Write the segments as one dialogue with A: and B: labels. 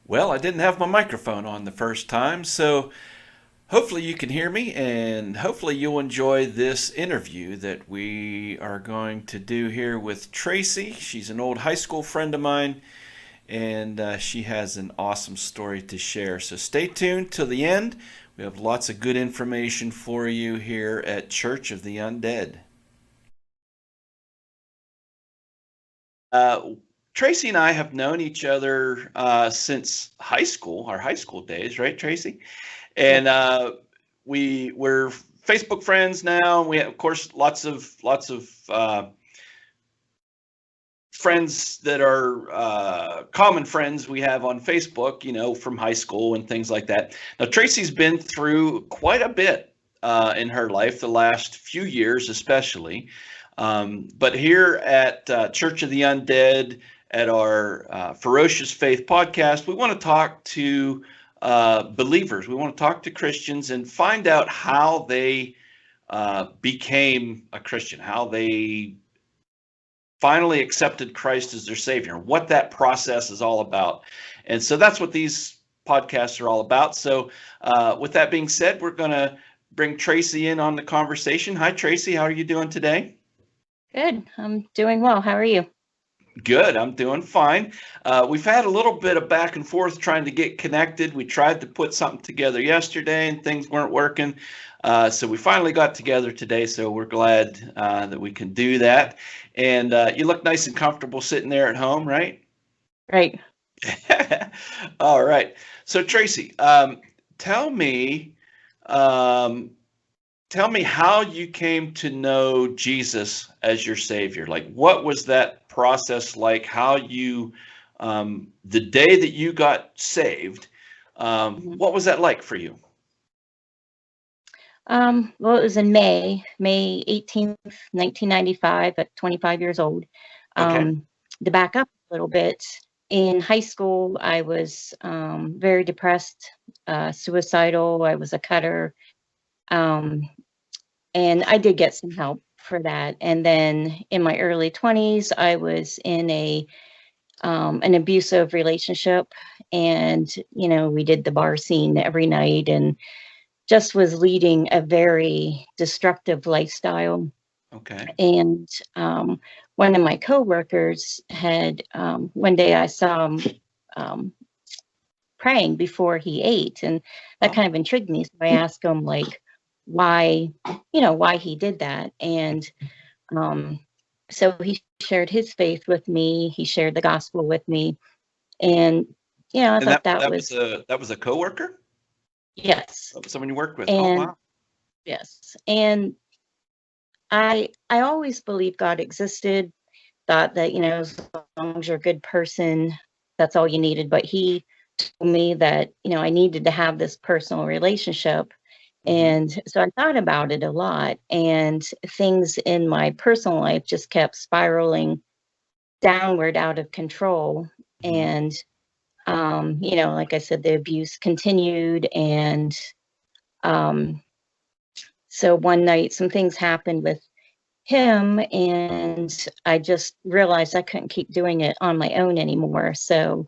A: Well, I didn't have my microphone on the first time, so hopefully you can hear me and hopefully you'll enjoy this interview that we are going to do here with Traci. She's an old high school friend of mine and she has an awesome story to share. So stay tuned till the end. We have lots of good information for you here at Church of the Undead. Uh, Traci and I have known each other since high school, our high school days, right, Traci?
B: Yeah.
A: And we're Facebook friends now. We have, of course, lots of friends that are common friends we have on Facebook, from high school and things like that. Now, Traci's been through quite a bit in her life, the last few years especially. But here at Church of the Undead, at our Ferocious Faith podcast, we want to talk to believers. We want to talk to Christians and find out how they became a Christian, how they finally accepted Christ as their Savior, what that process is all about. And so that's what these podcasts are all about. So, with that being said, we're going to bring Traci in on the conversation. Hi, Traci. How are you doing today?
B: Good. I'm doing well. How are you?
A: Good. I'm doing fine. We've had a little bit of back and forth trying to get connected. We tried to put something together yesterday and things weren't working. So we finally got together today. So we're glad that we can do that. And you look nice and comfortable sitting there at home, right?
B: Right.
A: All right. So Traci, tell me, um, tell me how you came to know Jesus as your Savior. Like, what was that process like? How you, the day that you got saved,
B: Mhm.
A: what was that like for you?
B: Well, it was in May 18th, 1995, at 25 years old.
A: Okay.
B: Um, to back up a little bit, in high school, I was very depressed, suicidal. I was a cutter. Um, and I did get some help for that. And then in my early 20s, I was in an abusive relationship, and we did the bar scene every night and just was leading a very destructive lifestyle.
A: Okay.
B: And one of my coworkers had one day I saw him um, praying before he ate, and that
A: Oh,
B: kind of intrigued me. So I asked him, like, why, why he did that. And um, so he shared his faith with me. He shared the gospel with me, and I
A: and
B: thought
A: that
B: that
A: that was
B: was
A: a coworker,
B: yes.
A: someone you worked with. Oh,
B: And
A: wow.
B: yes, and I always believed God existed, thought that, as long as you're a good person, that's all you needed. But he told me that, I needed to have this personal relationship.
A: Hmm.
B: And so I thought about it a lot, and things in my personal life just kept spiraling downward out of control.
A: Hmm.
B: And, like I said, the abuse continued. And um, so one night, some things happened with him, and I just realized I couldn't keep doing it on my own anymore. So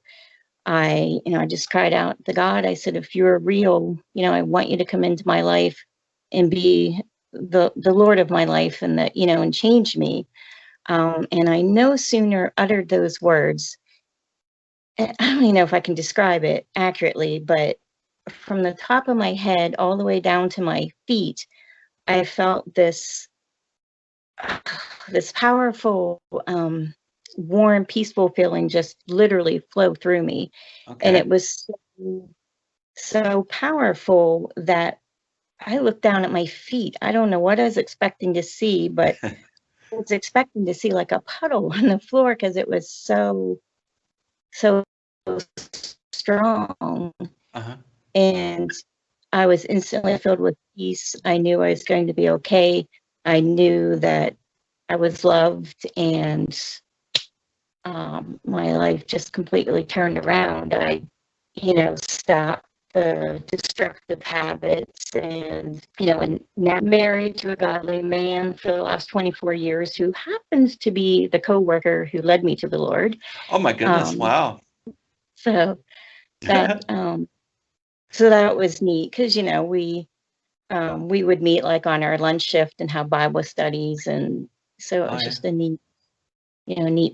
B: I just cried out to God. I said, if you're real, I want you to come into my life and be the Lord of my life, and that, and change me. And I no sooner uttered those words, and I don't even know if I can describe it accurately, but from the top of my head all the way down to my feet, I felt this powerful, warm, peaceful feeling just literally flow through me. And
A: Okay.
B: it was so powerful that I looked down at my feet. I don't know what I was expecting to see, but I was expecting to see like a puddle on the floor because it was so strong.
A: Uh-huh.
B: And I was instantly filled with peace. I knew I was going to be okay. I knew that I was loved, and my life just completely turned around. I, stopped the destructive habits, and now married to a godly man for the last 24 years, who happens to be the coworker who led me to the Lord.
A: Oh my goodness.
B: Um,
A: Wow.
B: so that so that was neat because we would meet like on our lunch shift and have Bible studies, and so it
A: Oh
B: was
A: yeah.
B: just a neat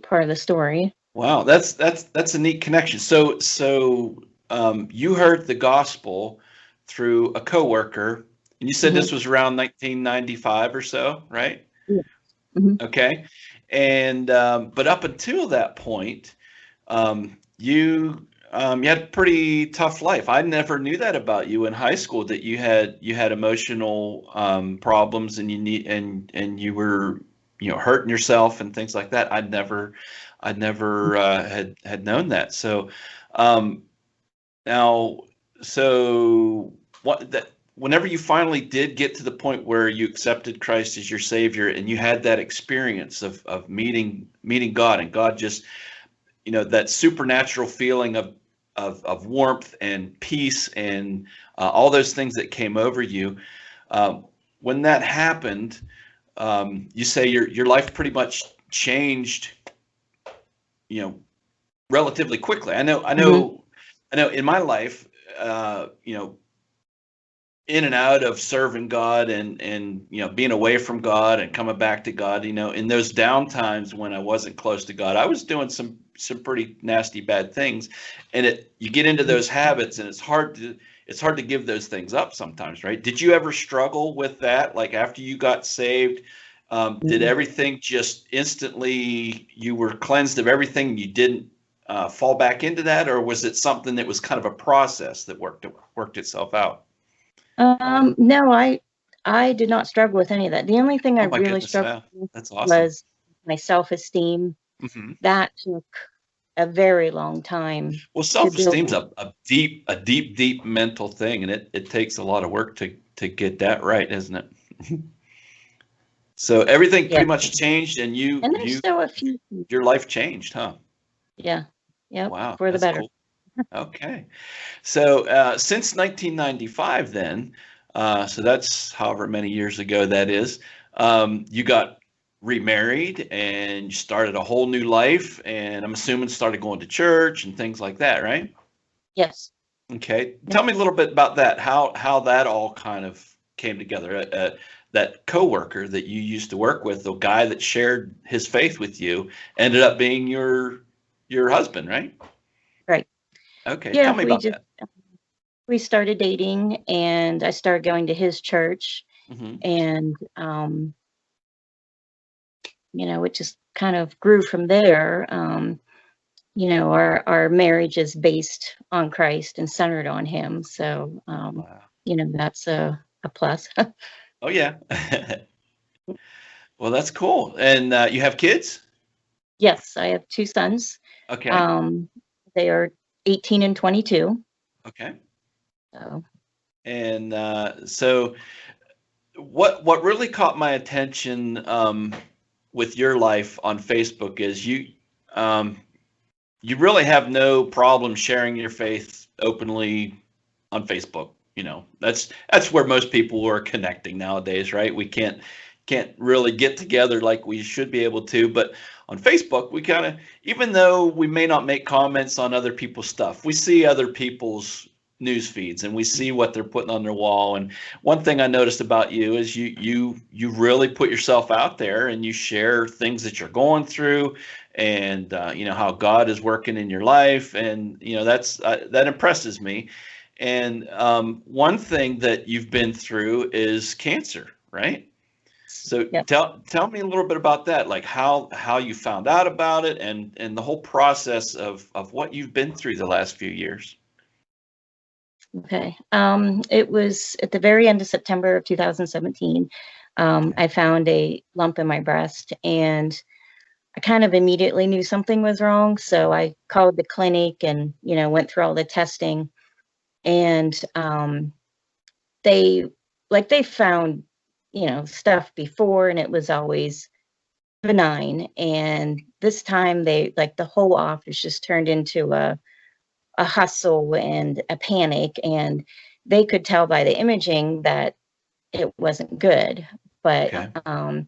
B: part of the story.
A: Wow, that's a neat connection. So you heard the gospel through a coworker, and you said
B: Hmm.
A: this was around 1995 or so, right?
B: Yeah. Hmm.
A: Okay. And but up until that point, you had a pretty tough life. I never knew that about you in high school, that you had emotional problems, and and you were hurting yourself and things like that. I never had known that. So um, now, so what that whenever you finally did get to the point where you accepted Christ as your Savior, and you had that experience of meeting God, and God just that supernatural feeling of warmth and peace, and all those things that came over you. When that happened, you say your life pretty much changed, you know, relatively quickly. I know, I
B: Hmm.
A: know, I know. In my life, in and out of serving God, and being away from God and coming back to God, in those down times when I wasn't close to God, I was doing some pretty nasty bad things, and you get into those habits, and it's hard to give those things up sometimes, right? Did you ever struggle with that? Like after you got saved, did everything just instantly, you were cleansed of everything, and you didn't fall back into that, or was it something that was kind of a process that worked itself out?
B: No, I did not struggle with any of that. The only thing I
A: Oh my
B: really
A: goodness,
B: struggled
A: wow.
B: with
A: That's awesome.
B: was my self-esteem.
A: Hmm.
B: That took a very long time
A: Well,
B: to
A: self-esteem's
B: build.
A: a deep mental thing, and it takes a lot of work to get that right, isn't it? So everything
B: Yeah,
A: pretty much changed, and
B: and there's still a few.
A: your life changed, huh?
B: Yeah, yep,
A: Wow,
B: for the
A: that's
B: better.
A: cool. Okay. So since 1995, then, so that's however many years ago that is, you got remarried and you started a whole new life, and I'm assuming started going to church and things like that, right?
B: Yes.
A: Okay.
B: Yep.
A: Tell me a little bit about that. How that all kind of came together. That coworker that you used to work with, the guy that shared his faith with you, ended up being your husband, right?
B: Right.
A: Okay. Tell
B: Yeah,
A: me about that.
B: we started dating, and I started going to his church,
A: Hmm.
B: and it just kind of grew from there. Our marriage is based on Christ and centered on him, so
A: Wow.
B: that's a plus.
A: Oh yeah. Well, that's cool. And you have kids?
B: Yes, I have two sons.
A: Okay.
B: Um, they are 18 and 22.
A: Okay.
B: So
A: And so what really caught my attention with your life on Facebook is um, you really have no problem sharing your faith openly on Facebook. That's where most people are connecting nowadays, right? We can't really get together like we should be able to, but on Facebook, we kind of, even though we may not make comments on other people's stuff, we see other people's news feeds, and we see what they're putting on their wall. And one thing I noticed about you is you really put yourself out there, and you share things that you're going through, and how God is working in your life, and that impresses me. And one thing that you've been through is cancer, right? So
B: yep.
A: tell me a little bit about that, like how you found out about it, and the whole process of what you've been through the last few years.
B: Okay. It was at the very end of September of 2017.
A: Okay.
B: I found a lump in my breast, and I kind of immediately knew something was wrong. So I called the clinic and, went through all the testing, and they they found, stuff before, and it was always benign. And this time the whole office just turned into a hustle and a panic, and they could tell by the imaging that it wasn't good. But
A: Okay.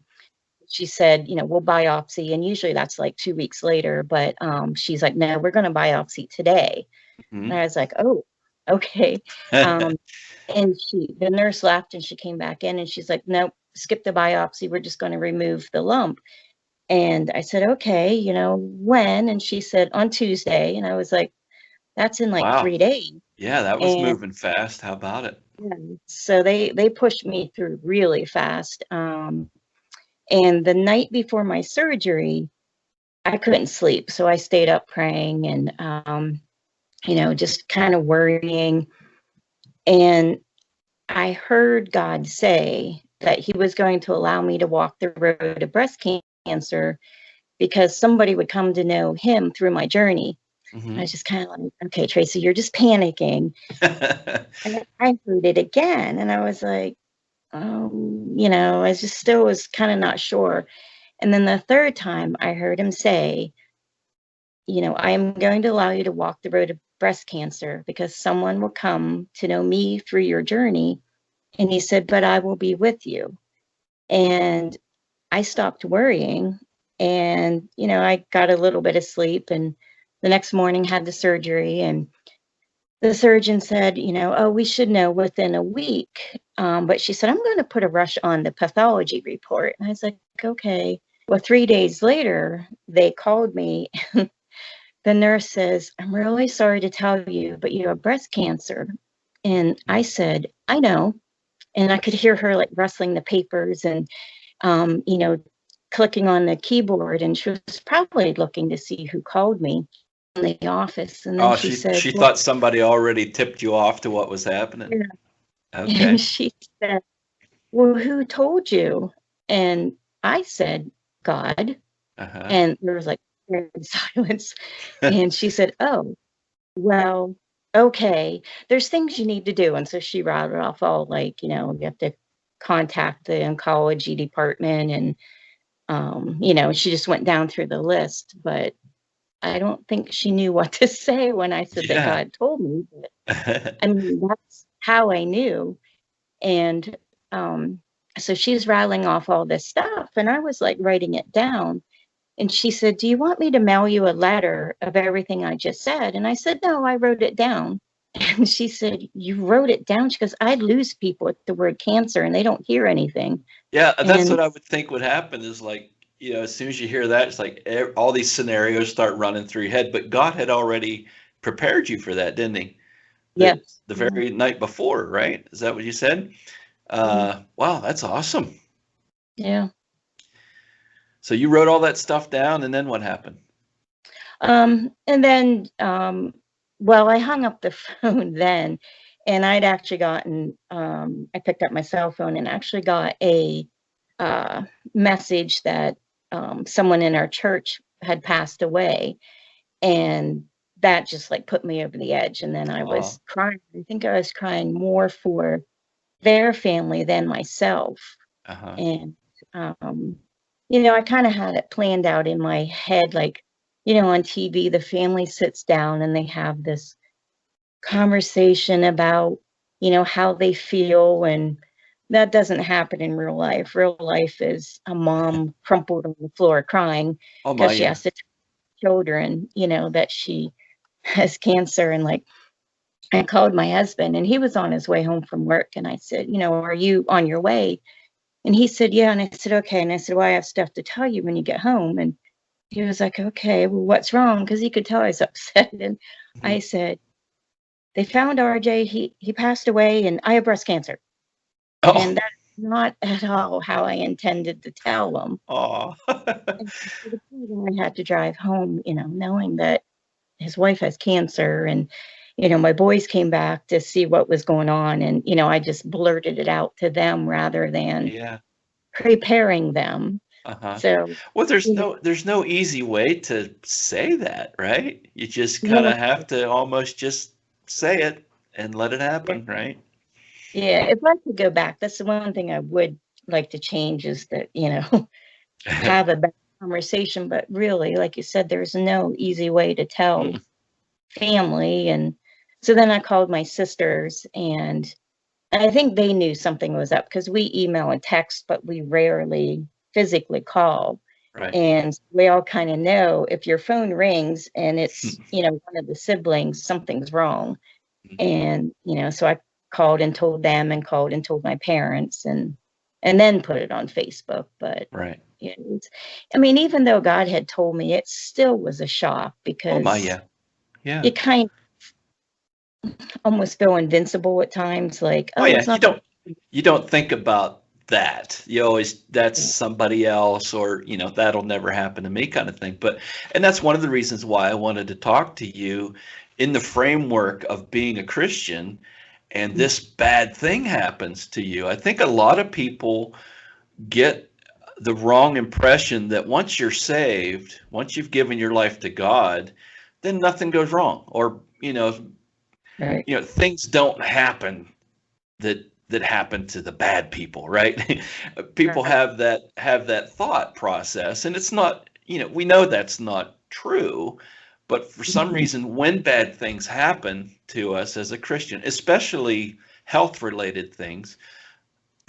B: she said, we'll biopsy, and usually that's like 2 weeks later. But she's like, no, we're going to biopsy today. And
A: Mhm.
B: I was like, oh, okay. Um, and the nurse left and she came back in and she's like, nope, skip the biopsy. We're just going to remove the lump. And I said, okay, when? And she said, on Tuesday. And I was like, that's in like
A: Wow.
B: 3 days.
A: Yeah, that was
B: And
A: moving fast. How about it?
B: yeah, so they pushed me through really fast. And the night before my surgery, I couldn't sleep. So I stayed up praying and, just kind of worrying. And I heard God say that he was going to allow me to walk the road to breast cancer because somebody would come to know him through my journey. I was
A: Mhm.
B: just kind of like, okay, Tracy, you're just panicking. And I heard it again. And I was like, I just still was kind of not sure. And then the third time I heard him say, I am going to allow you to walk the road of breast cancer because someone will come to know me through your journey. And he said, but I will be with you. And I stopped worrying and, I got a little bit of sleep and the next morning had the surgery and the surgeon said, oh, we should know within a week. But she said, I'm going to put a rush on the pathology report. And I was like, okay. Well, 3 days later, they called me. The nurse says, I'm really sorry to tell you, but you have breast cancer. And I said, I know. And I could hear her like rustling the papers and, um, you know, clicking on the keyboard. And she was probably looking to see who called me in the office. And then
A: Oh,
B: she said,
A: she
B: well,
A: thought somebody already tipped you off to what was happening.
B: yeah. And
A: Okay.
B: she said, well, who told you? And I said, God.
A: Uh-huh.
B: And there was like silence. And she said, oh, well, okay, there's things you need to do. And so she rattled off all like, you have to contact the oncology department and she just went down through the list, but I don't think she knew what to say when I said that
A: Yeah.
B: God told me. But I mean, that's how I knew. And um, so she's rattling off all this stuff, and I was like writing it down. And she said, do you want me to mail you a letter of everything I just said? And I said, no, I wrote it down. And she said, you wrote it down? She goes, I lose people with the word cancer and they don't hear anything.
A: Yeah, that's
B: And
A: what I would think would happen is like, as soon as you hear that, it's like all these scenarios start running through your head. But God had already prepared you for that, didn't he?
B: yes,
A: The
B: yeah,
A: very night before, right? Is that what you said?
B: yeah,
A: Wow, that's awesome.
B: yeah.
A: So you wrote all that stuff down, and then what happened?
B: And then, well, I hung up the phone then, and I'd actually gotten, I picked up my cell phone and actually got a uh, message that someone in our church had passed away. And that just like put me over the edge. And then I
A: Oh,
B: was crying. I think I was crying more for their family than myself.
A: uh-huh.
B: And, um, I kind of had it planned out in my head, like, on TV, the family sits down and they have this conversation about, how they feel. And that doesn't happen in real life. Real life is a mom crumpled on the floor crying
A: Oh my,
B: because she
A: yeah.
B: has to tell children, that she has cancer. And like, I called my husband and he was on his way home from work. And I said, are you on your way? And he said, yeah. And I said, okay. And I said, well, I have stuff to tell you when you get home. And he was like, okay, well, what's wrong? Because he could tell I was upset. And I
A: Mhm.
B: said, they found RJ. He passed away and I have breast cancer.
A: Oh,
B: And that's not at all how I intended to tell them.
A: oh.
B: And to the point where I had to drive home, knowing that his wife has cancer. And, my boys came back to see what was going on. And, I just blurted it out to them rather than
A: Yeah.
B: preparing them.
A: Uh-huh.
B: So,
A: Well,
B: you know,
A: there's no easy way to say that, right? You just kind
B: no,
A: of have to almost just say it and let it
B: yeah,
A: happen, right?
B: yeah, if I could go back, that's the one thing I would like to change is that, have a better conversation. But really, like you said, there's no easy way to tell
A: Mm,
B: family. And so then I called my sisters and I think they knew something was up because we email and text, but we rarely physically call.
A: Right.
B: And we all kind of know if your phone rings and it's, one of the siblings, something's wrong. And, so I called and told them and called and told my parents and then put it on Facebook. But,
A: Right.
B: even though God had told me, it still was a shock
A: Oh
B: because
A: my, yeah. Yeah.
B: you kind of almost feel invincible at times, like,
A: Oh
B: oh,
A: yeah.
B: it's not that.
A: You don't think about that. You always, that's somebody else, or that'll never happen to me, kind of thing. And that's one of the reasons why I wanted to talk to you in the framework of being a Christian, and this bad thing happens to you. I think a lot of people get the wrong impression that once you're saved, once you've given your life to God, then nothing goes wrong, or
B: Right.
A: things don't happen that happen to the bad people, right? People have that thought process, and it's not, we know that's not true, but for some reason, when bad things happen to us as a Christian, especially health related things,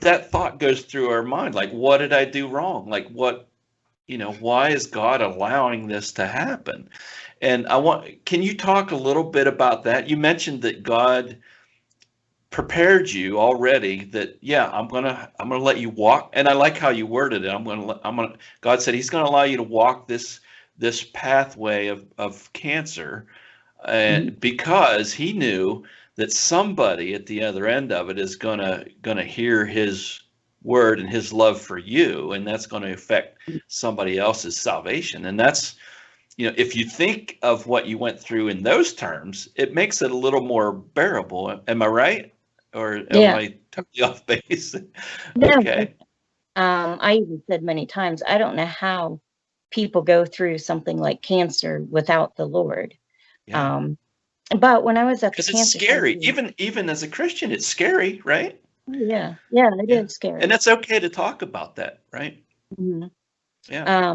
A: that thought goes through our mind, like, what did I do wrong? Like, why is God allowing this to happen? And can you talk a little bit about that? You mentioned that God prepared you already, that, yeah, I'm gonna let you walk. And I like how you worded it. God said he's gonna allow you to walk this pathway of cancer, because he knew that somebody at the other end of it is gonna hear his word and his love for you, and that's going to affect somebody else's salvation. And that's, if you think of what you went through in those terms, it makes it a little more bearable. Am I right? Or am I totally off base? Okay.
B: I even said many times, I don't know how people go through something like cancer without the Lord.
A: Yeah.
B: But when I was at the
A: Because it's
B: cancer center,
A: scary. Even as a Christian, it's scary, right?
B: yeah, it
A: Yeah.
B: is scary.
A: And that's okay to talk about that, right?
B: Mhm.
A: Yeah.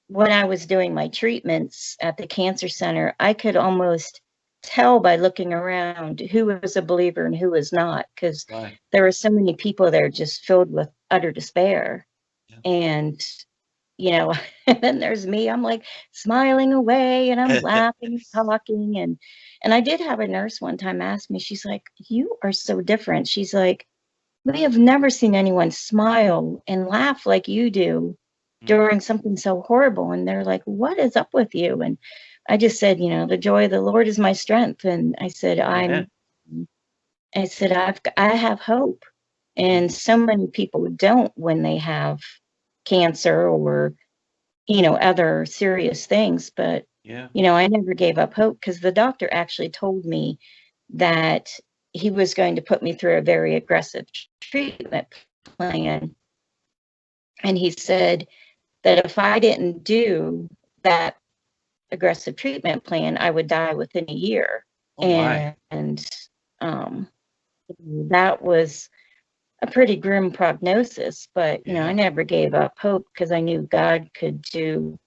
B: When I was doing my treatments at the cancer center, I could almost tell by looking around who was a believer and who was not, because
A: Right.
B: there were so many people there just filled with utter despair.
A: Yeah.
B: And, and then there's me, I'm like smiling away and I'm laughing, talking. And I did have a nurse one time ask me, she's like, you are so different. She's like, we have never seen anyone smile and laugh like you do during something so horrible. And they're like, what is up with you? And I just said, the joy of the Lord is my strength. And I said,
A: Amen.
B: I have hope. And so many people don't when they have cancer or, other serious things. But,
A: Yeah.
B: I never gave up hope, because the doctor actually told me that he was going to put me through a very aggressive treatment plan. And he said that if I didn't do that aggressive treatment plan, I would die within a year.
A: Oh my.
B: And that was a pretty grim prognosis, but I never gave up hope, because I knew God could do,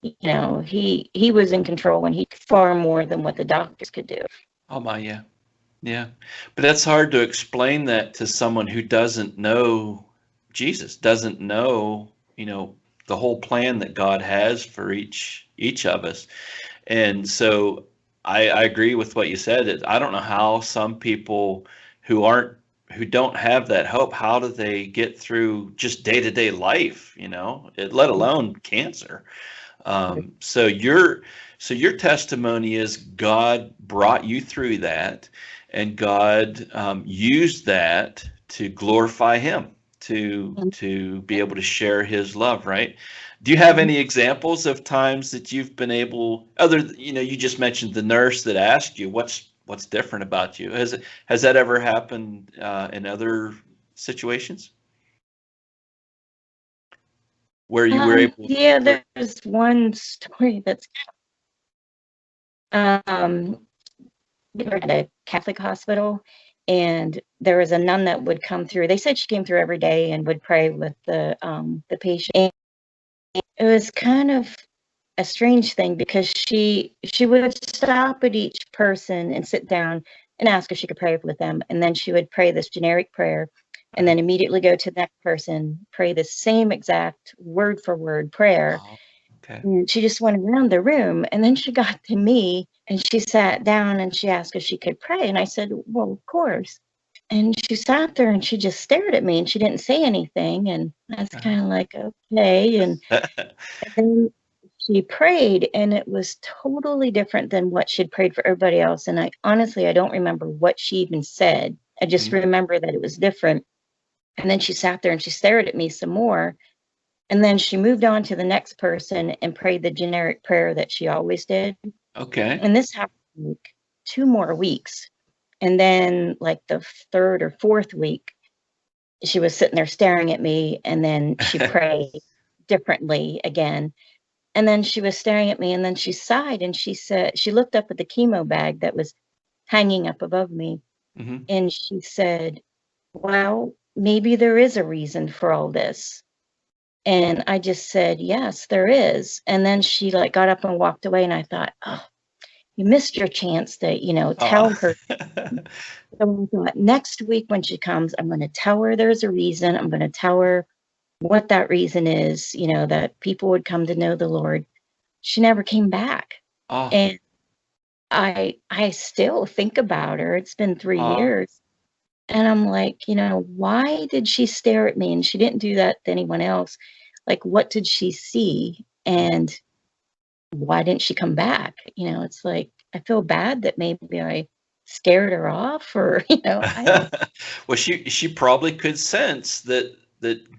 B: he was in control, and he far more than what the doctors could do.
A: Oh my, yeah. Yeah. But that's hard to explain that to someone who doesn't know Jesus, doesn't know, the whole plan that God has for each of us. And so I agree with what you said. I don't know how some people who don't have that hope, how do they get through just day-to-day life, let alone cancer? So your testimony is God brought you through that, and God used that to glorify Him, to be able to share His love, right? Do you have any examples of times that you've been able, you just mentioned the nurse that asked you what's different about you. Has that ever happened in other situations where you were able?
B: Yeah, there's one story that's we were at a Catholic hospital, and there was a nun that would come through. They said she came through every day and would pray with the patient. And it was kind of a strange thing, because she would stop at each person and sit down and ask if she could pray with them, and then she would pray this generic prayer, and then immediately go to the next person, pray the same exact word for word prayer.
A: Oh, okay.
B: And she just went around the room, and then she got to me and she sat down and she asked if she could pray. And I said, well, of course. And she sat there and she just stared at me and she didn't say anything. And I was kind of like, okay. And then she prayed, and it was totally different than what she'd prayed for everybody else. And I honestly, I don't remember what she even said. I just remember that it was different. And then she sat there and she stared at me some more. And then she moved on to the next person and prayed the generic prayer that she always did.
A: Okay.
B: And this happened like 2 more weeks. And then like the third or fourth week, she was sitting there staring at me, and then she prayed differently again. And then she was staring at me, and then she sighed and she said, she looked up at the chemo bag that was hanging up above me. And she said, well, maybe there is a reason for all this. And I just said, yes, there is. And then she like got up and walked away, and I thought, oh, you missed your chance to, tell her. So I thought, next week when she comes, I'm going to tell her there's a reason. I'm going to tell her what that reason is, that people would come to know the Lord. She never came back. And I still think about her. It's been 3 years. And I'm like, why did she stare at me? And she didn't do that to anyone else. Like, what did she see? And why didn't she come back? It's like, I feel bad that maybe I scared her off, or, I don't.
A: Well, she probably could sense that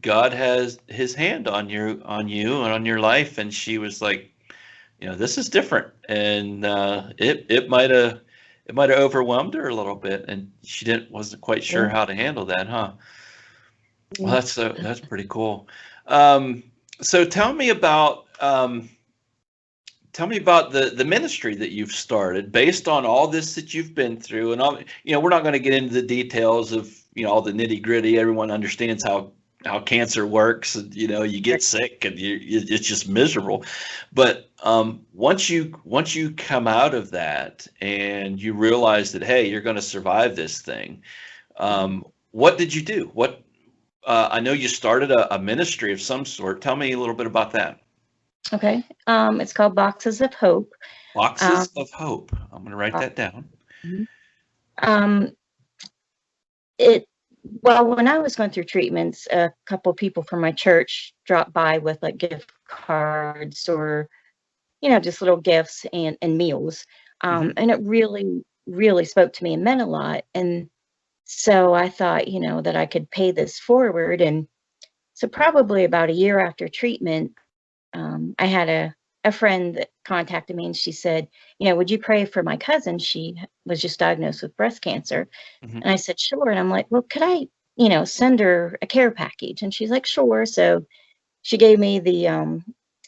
A: God has his hand on you and on your life, and she was like, this is different, and it might have overwhelmed her a little bit, and she wasn't quite sure how to handle that, huh? Well, that's pretty cool. So tell me about the ministry that you've started based on all this that you've been through, and we're not going to get into the details of all the nitty gritty. Everyone understands how cancer works, and you get sick and it's just miserable. But once you come out of that and you realize that, hey, you're going to survive this thing, what did you do? I know you started a ministry of some sort. Tell me a little bit about that.
B: Okay. It's called Boxes of Hope.
A: Boxes of Hope. I'm going to write that down.
B: Well, when I was going through treatments, a couple people from my church dropped by with like gift cards or, just little gifts and meals. And it really, really spoke to me and meant a lot. And so I thought, that I could pay this forward. And so probably about a year after treatment, I had a friend that contacted me, and she said, would you pray for my cousin? She was just diagnosed with breast cancer. And I said, sure. And I'm like, well, could I, send her a care package? And she's like, sure. So she gave me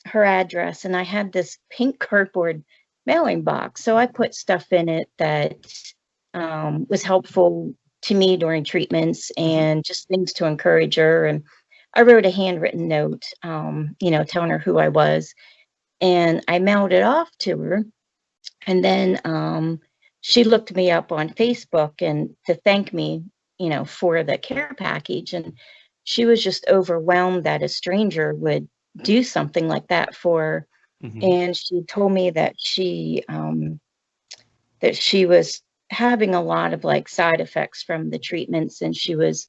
B: her address, and I had this pink cardboard mailing box. So I put stuff in it that was helpful to me during treatments, and just things to encourage her. And I wrote a handwritten note, telling her who I was, and I mailed it off to her. And then she looked me up on Facebook and to thank me, for the care package. And she was just overwhelmed that a stranger would do something like that for her. And she told me that she was having a lot of like side effects from the treatments, and she was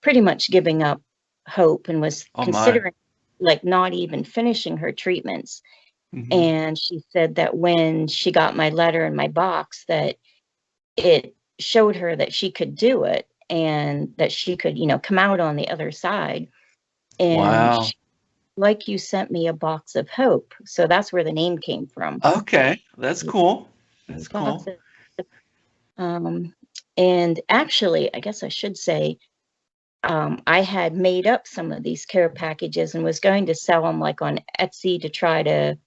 B: pretty much giving up hope and was considering like not even finishing her treatments. And she said that when she got my letter in my box, that it showed her that she could do it, and that she could, come out on the other side. And like, you sent me a box of hope. So that's where the name came from.
A: Okay. That's cool. That's cool.
B: And actually, I guess I should say, I had made up some of these care packages and was going to sell them like on Etsy to try to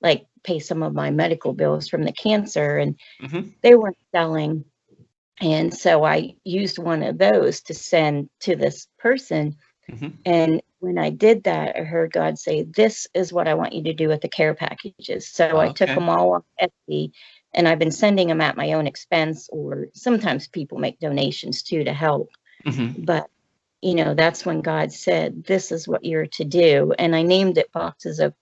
B: like pay some of my medical bills from the cancer, and they weren't selling. And so I used one of those to send to this person. And when I did that, I heard God say, this is what I want you to do with the care packages. So I took them all off Etsy, and I've been sending them at my own expense, or sometimes people make donations too to help. But that's when God said, this is what you're to do. And I named it Boxes of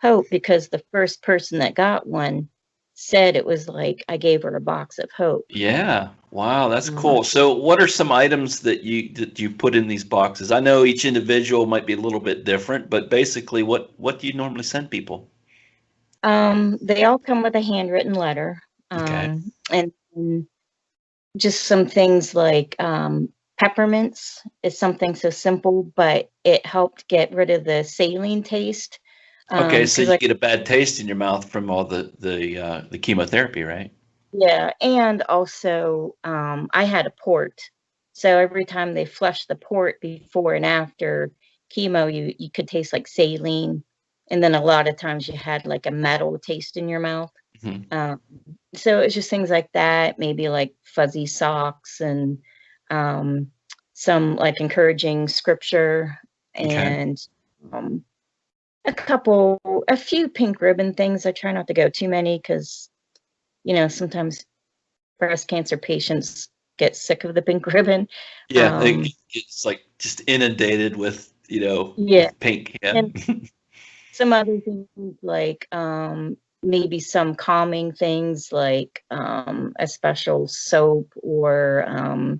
B: Hope because the first person that got one said it was like I gave her a box of hope.
A: Yeah. Wow, that's
B: Um,
A: cool. So what are some items that you put in these boxes? I know each individual might be a little bit different, but basically what do you normally send people?
B: they all come with a handwritten letter.
A: Okay.
B: And just some things like peppermints is something so simple, but it helped get rid of the saline taste.
A: Okay, so
B: Because
A: you get a bad taste in your mouth from all the chemotherapy, right?
B: yeah, and also I had a port, so every time they flushed the port before and after chemo, you could taste like saline, and then a lot of times you had like a metal taste in your mouth.
A: Mhm.
B: Um, so it's just things like that, maybe like fuzzy socks and um, some like encouraging scripture
A: Okay.
B: and um, a few pink ribbon things. I try not to go too many because, sometimes breast cancer patients get sick of the pink ribbon.
A: Yeah,
B: Um,
A: it's like just inundated with,
B: yeah,
A: with pink. Yeah.
B: and some other things like maybe some calming things like a special soap or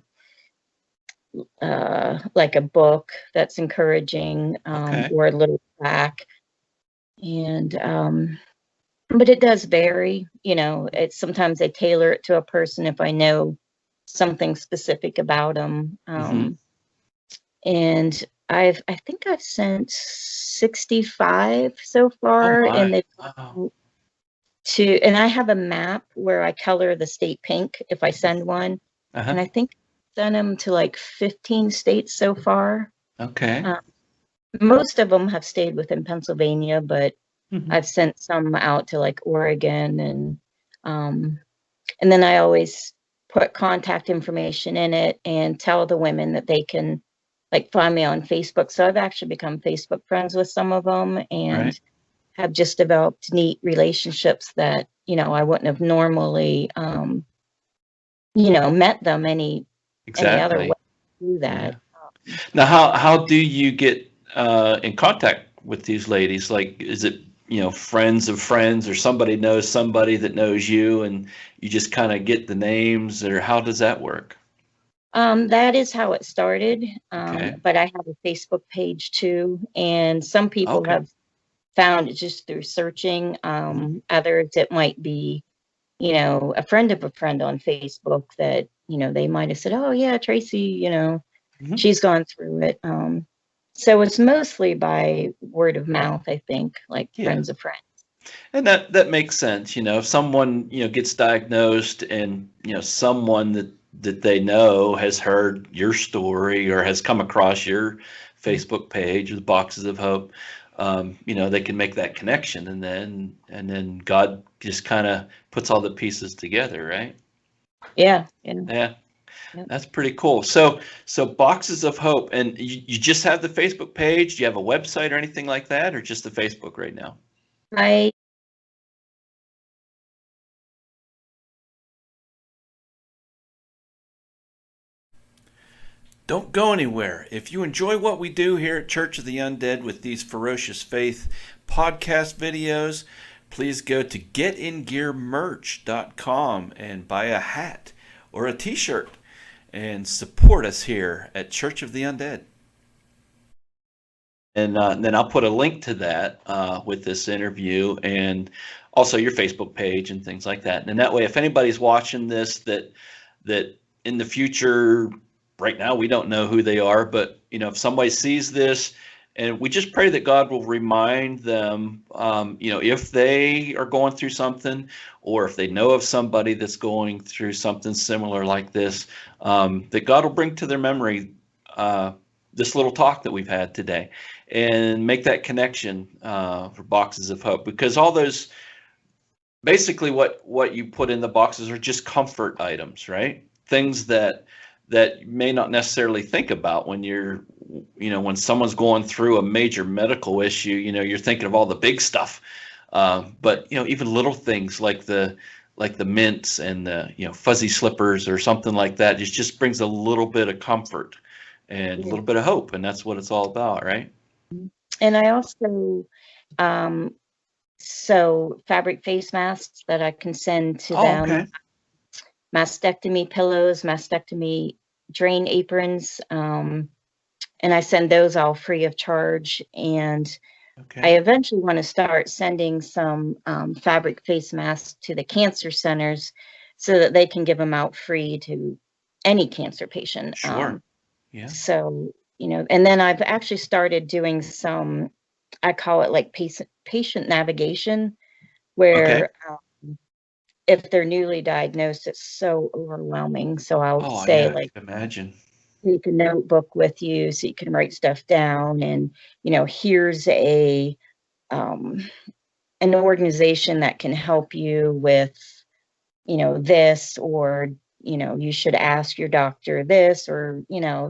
B: like a book that's encouraging
A: Okay.
B: or a little plaque. And but it does vary. It's sometimes I tailor it to a person if I know something specific about them.
A: Hmm.
B: And I think I've sent 65 so
A: Oh
B: far,
A: my.
B: and they
A: Wow.
B: and I have a map where I color the state pink if I send one,
A: Uh-huh.
B: and I think I've sent them to like 15 states so far.
A: Okay.
B: Uh, Most of them have stayed within Pennsylvania, but
A: Hmm.
B: I've sent some out to like Oregon um, and then I always put contact information in it and tell the women that they can like find me on Facebook. So I've actually become Facebook friends with some of them and
A: Right.
B: have just developed neat relationships that, I wouldn't have normally met them any other way
A: Exactly.
B: to do that.
A: Yeah. Now, how do you get in contact with these ladies? Like, is it, friends of friends, or somebody knows somebody that knows you, and you just kind of get the names, or how does that work?
B: That is how it started.
A: Okay.
B: But I have a Facebook page too, and some people
A: Okay.
B: have found it just through searching.
A: Hmm.
B: Others, it might be, a friend of a friend on Facebook that, they might have said, oh, yeah, Tracy,
A: Hmm.
B: she's gone through it. So it's mostly by word of mouth, I think, like
A: Yeah.
B: friends of friends.
A: And that makes sense. If someone, gets diagnosed, and, someone that they know has heard your story or has come across your Facebook page with Boxes of Hope, they can make that connection, and then God just kind of puts all the pieces together, right?
B: Yeah.
A: Yeah,
B: Yeah.
A: that's pretty cool. So Boxes of Hope, and you just have the Facebook page. Do you have a website or anything like that, or just the Facebook right now?
B: I
A: Don't go anywhere. If you enjoy what we do here at Church of the Undead with these Ferocious Faith podcast videos, please go to getingearmerch.com and buy a hat or a t-shirt and support us here at Church of the Undead. And then I'll put a link to that with this interview, and also your Facebook page and things like that. And that way, if anybody's watching this that in the future, right now we don't know who they are, but if somebody sees this, and we just pray that God will remind them, if they are going through something, or if they know of somebody that's going through something similar like this, that God will bring to their memory this little talk that we've had today, and make that connection for Boxes of Hope, because all those, basically what you put in the boxes are just comfort items, right? Things that you may not necessarily think about when when someone's going through a major medical issue. You're thinking of all the big stuff, but even little things like the mints and the fuzzy slippers or something like that just brings a little bit of comfort and a
B: Yeah.
A: little bit of hope, and that's what it's all about, right?
B: And I also, sew fabric face masks that I can send to
A: Oh,
B: them,
A: okay.
B: mastectomy pillows, mastectomy drain aprons, and I send those all free of charge. And I
A: Okay.
B: eventually want to start sending some fabric face masks to the cancer centers so that they can give them out free to any cancer patient.
A: Sure. Yeah.
B: So, and then I've actually started doing some, I call it like patient navigation,
A: Okay.
B: where if they're newly diagnosed, it's so overwhelming. So I'll
A: Oh,
B: say,
A: yeah, I
B: like,
A: can imagine.
B: take a notebook with you so you can write stuff down. And, here's um, an organization that can help you with, this, or, you should ask your doctor this, or,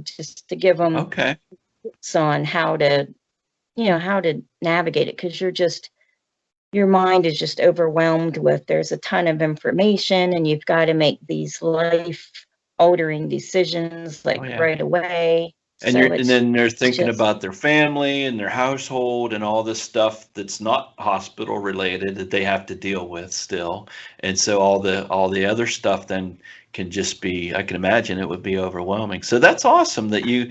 B: just to give them
A: Okay.
B: tips on how to navigate it. Because your mind is just overwhelmed with, there's a ton of information, and you've got to make these life altering decisions
A: Oh,
B: like
A: yeah.
B: right away.
A: And
B: So
A: then they're
B: it's
A: thinking
B: just,
A: about their family and their household and all this stuff that's not hospital related that they have to deal with still. And so all the other stuff then can just be, I can imagine it would be overwhelming. So that's awesome that you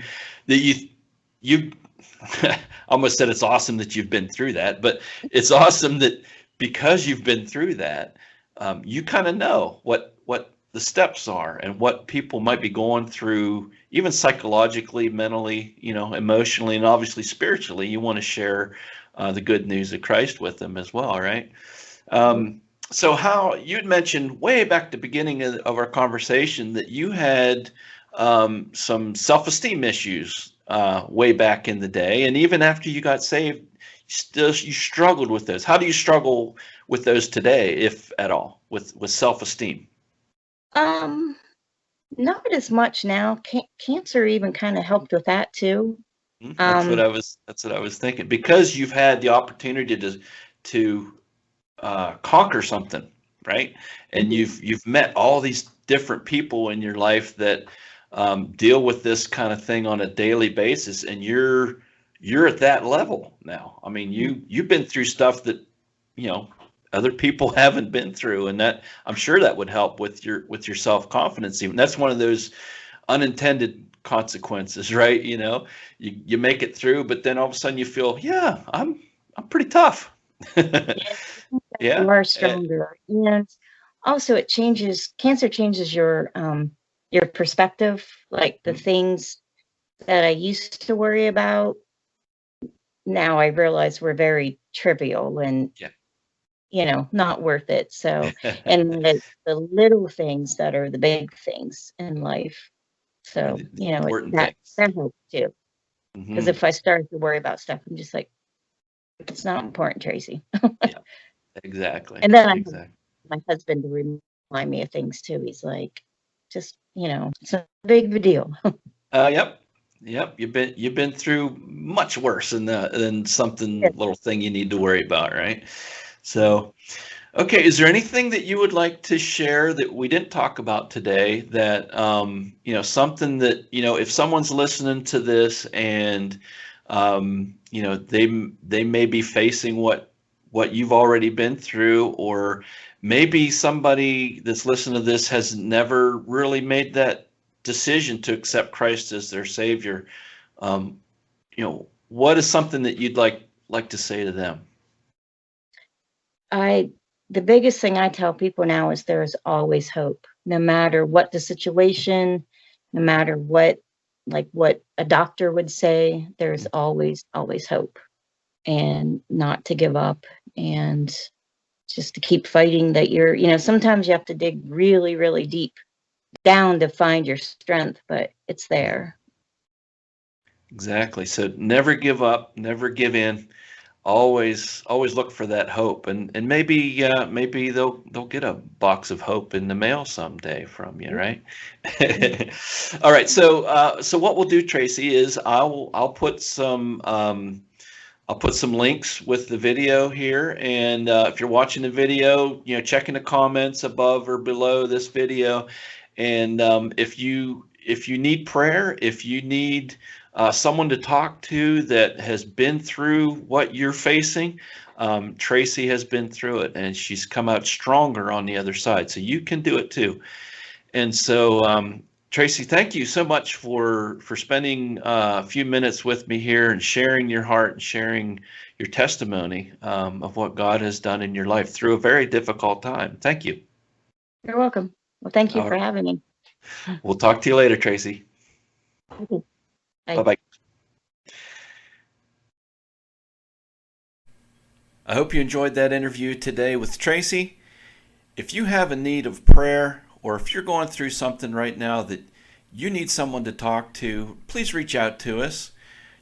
A: I almost said it's awesome that you've been through that, but it's awesome that because you've been through that, you kind of know what the steps are and what people might be going through, even psychologically, mentally, emotionally, and obviously spiritually. You want to share the good news of Christ with them as well, right? Um, so how you'd mentioned way back at the beginning of our conversation that you had some self-esteem issues way back in the day, and even after you got saved, you struggled with those. How do you struggle with those today, if at all, with self-esteem?
B: um, not as much now. Cancer even kind of helped with that too. Um,
A: That's what I was thinking, because you've had the opportunity to conquer something, right? And
B: mhm.
A: you've met all these different people in your life that deal with this kind of thing on a daily basis, and you're at that level now. I mean, you've been through stuff that you know other people haven't been through, and that I'm sure that would help with your self-confidence. Even that's one of those unintended consequences, right? You make it through, but then all of a sudden you feel, yeah, I'm pretty tough.
B: Yeah, you
A: Yeah.
B: are stronger. And also cancer changes your perspective. Like the
A: Mhm.
B: things that I used to worry about, now I realize were very trivial and,
A: Yeah.
B: not worth it. So, and the little things that are the big things in life. So,
A: The important
B: that
A: things.
B: that helps too. Because
A: Hmm.
B: if I start to worry about stuff, I'm just like, it's not important, Tracy.
A: Yeah, exactly.
B: And then I have
A: Exactly.
B: my husband to remind me of things too. He's like, just, it's a big of a deal.
A: Yep. Yep. You've been through much worse than
B: Yeah.
A: something little thing you need to worry about, right? So, okay, is there anything that you would like to share that we didn't talk about today that something that, if someone's listening to this and they may be facing what you've already been through, or maybe somebody that's listening to this has never really made that decision to accept Christ as their Savior. What is something that you'd like to say to them?
B: I the biggest thing I tell people now is there is always hope. No matter what the situation, no matter what a doctor would say, there's always hope. And not to give up, and just to keep fighting. That sometimes you have to dig really, really deep down to find your strength, but it's
A: Yeah,
B: there.
A: exactly. So never give up, never give in. Always look for that hope, and maybe they'll get a box of hope in the mail someday from you, right? All right. So what we'll do, Tracy, is I'll put some links with the video here, and if you're watching the video, check in the comments above or below this video, and if you need prayer, if you need someone to talk to that has been through what you're facing, Traci has been through it, and she's come out stronger on the other side. So you can do it too. And so, Traci, thank you so much for spending a few minutes with me here and sharing your heart and sharing your testimony of what God has done in your life through a very difficult time. Thank you.
B: You're welcome. Well, thank you
A: All
B: for
A: right.
B: having me.
A: We'll talk to you later, Traci.
B: Okay. Bye.
A: Bye-bye. I hope you enjoyed that interview today with Traci. If you have a need of prayer, or if you're going through something right now that you need someone to talk to, please reach out to us.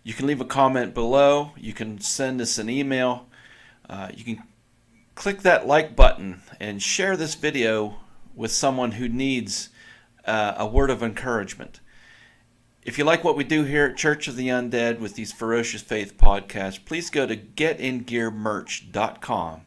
A: You can leave a comment below. You can send us an email. You can click that like button and share this video with someone who needs a word of encouragement. If you like what we do here at Church of the Undead with these Ferocious Faith podcasts, please go to getingearmerch.com